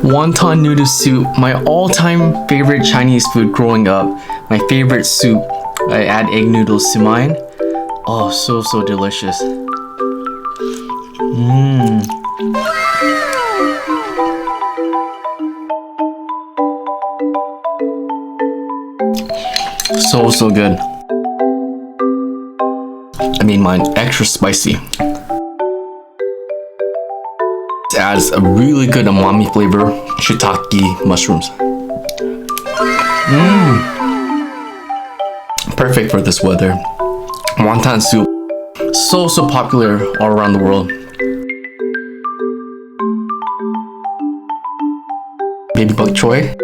Wonton noodle soup, my all-time favorite Chinese food growing up. My favorite soup. I add egg noodles to mine. Oh, so delicious. So good. I made mine extra spicy. It adds a really good umami flavor. Shiitake mushrooms. Perfect for this weather. Wonton soup. So popular all around the world. Baby bok choy.